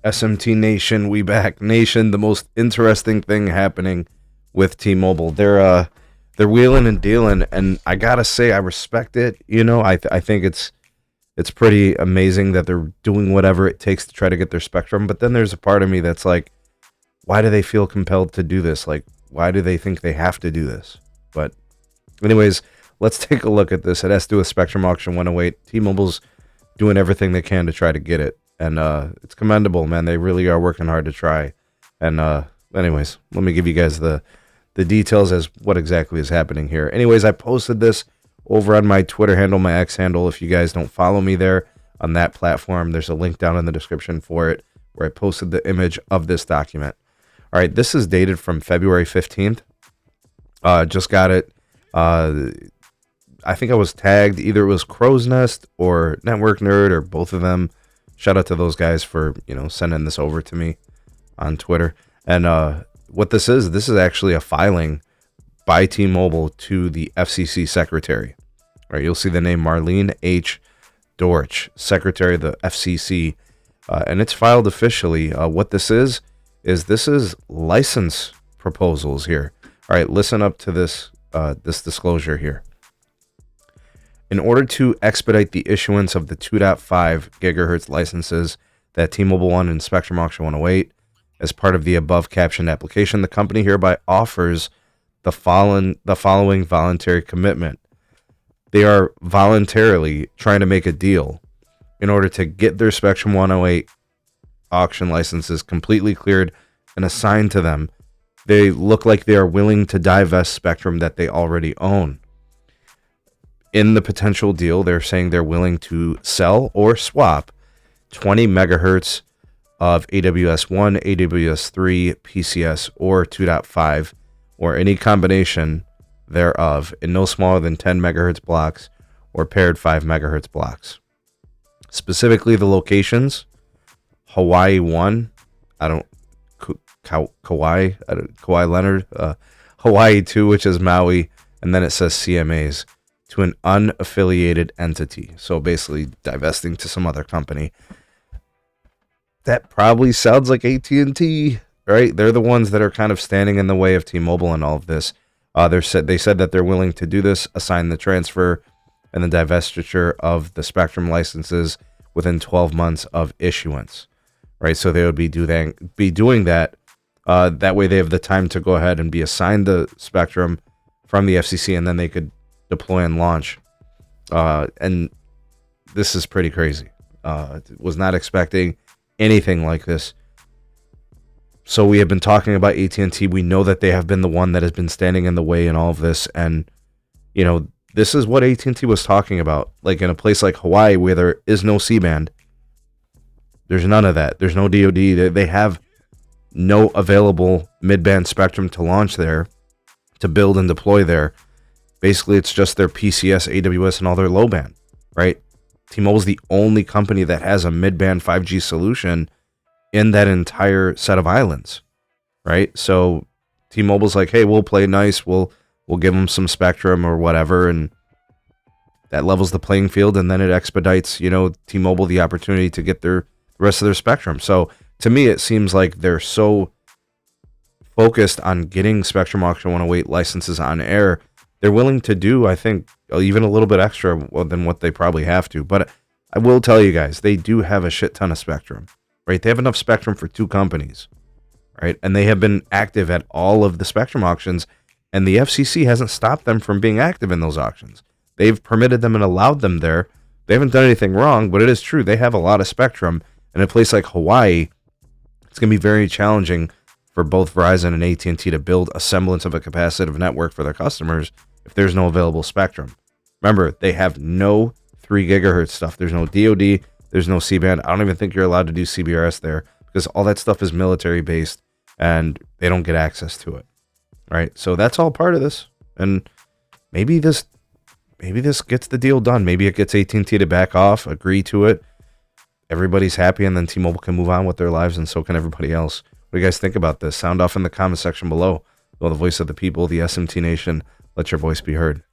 SMT Nation, we back. Nation, the most interesting thing happening with T-Mobile. They're wheeling and dealing, and I gotta say, I respect it. You know, I think it's pretty amazing that they're doing whatever it takes to try to get their spectrum. But then there's a part of me that's like, why do they feel compelled to do this? Like, why do they think they have to do this? But anyways, let's take a look at this. It has to do with Spectrum Auction 108. T-Mobile's doing everything they can to try to get it. And it's commendable, man. They really are working hard to try. And anyways, let me give you guys the details as what exactly is happening here. Anyways, I posted this over on my Twitter handle, my X handle. If you guys don't follow me there on that platform, there's a link down in the description for it where I posted the image of this document. All right, this is dated from February 15th. Just got it. I think I was tagged. Either it was Crow's Nest or Network Nerd or both of them. Shout out to those guys for, sending this over to me on Twitter. And what this is actually a filing by T-Mobile to the FCC secretary. All right, you'll see the name Marlene H. Dorch, secretary of the FCC, and it's filed officially. What this is license proposals here. All right, listen up to this disclosure here. In order to expedite the issuance of the 2.5 gigahertz licenses that T-Mobile won in Spectrum Auction 108, as part of the above captioned application, the company hereby offers the following voluntary commitment. They are voluntarily trying to make a deal in order to get their Spectrum 108 auction licenses completely cleared and assigned to them. They look like they are willing to divest spectrum that they already own. In the potential deal, they're saying they're willing to sell or swap 20 megahertz of AWS-1, AWS-3, PCS, or 2.5, or any combination thereof in no smaller than 10 megahertz blocks or paired 5 megahertz blocks. Specifically, the locations: Hawaii 1, Kawhi Leonard, Hawaii 2, which is Maui, and then it says CMAs, to an unaffiliated entity. So basically divesting to some other company. That probably sounds like AT&T, right? They're the ones that are kind of standing in the way of T-Mobile and all of this. They said that they're willing to do this, assign the transfer and the divestiture of the spectrum licenses within 12 months of issuance, right? So they would be doing that. That way they have the time to go ahead and be assigned the spectrum from the FCC, and then they could deploy and launch. And this is pretty crazy. Was not expecting anything like this. So we have been talking about AT&T. We know that they have been the one that has been standing in the way in all of this. And, this is what AT&T was talking about. Like in a place like Hawaii where there is no C-band, there's none of that. There's no DoD. They have no available mid-band spectrum to launch there, to build and deploy there. Basically, it's just their PCS, AWS, and all their low band, right? T-Mobile's the only company that has a mid-band 5G solution in that entire set of islands, right? So T-Mobile's like, hey, we'll play nice. We'll give them some spectrum or whatever, and that levels the playing field, and then it expedites, T-Mobile the opportunity to get the rest of their spectrum. So to me, it seems like they're so focused on getting Spectrum Auction 108 licenses on air, they're willing to do, I think, even a little bit extra than what they probably have to. But I will tell you guys, they do have a shit ton of spectrum, right? They have enough spectrum for 2 companies, right? And they have been active at all of the spectrum auctions, and the FCC hasn't stopped them from being active in those auctions. They've permitted them and allowed them there. They haven't done anything wrong, but it is true. They have a lot of spectrum. In a place like Hawaii, it's going to be very challenging for both Verizon and AT&T to build a semblance of a capacitive network for their customers if there's no available spectrum. Remember, they have no 3 gigahertz stuff. There's no DoD. There's no C-band. I don't even think you're allowed to do CBRS there because all that stuff is military based and they don't get access to it. Right? So that's all part of this. And maybe this gets the deal done. Maybe it gets AT&T to back off, agree to it. Everybody's happy, and then T-Mobile can move on with their lives, and so can everybody else. What do you guys think about this? Sound off in the comment section below. Well, the voice of the people, the SMT Nation. Let your voice be heard.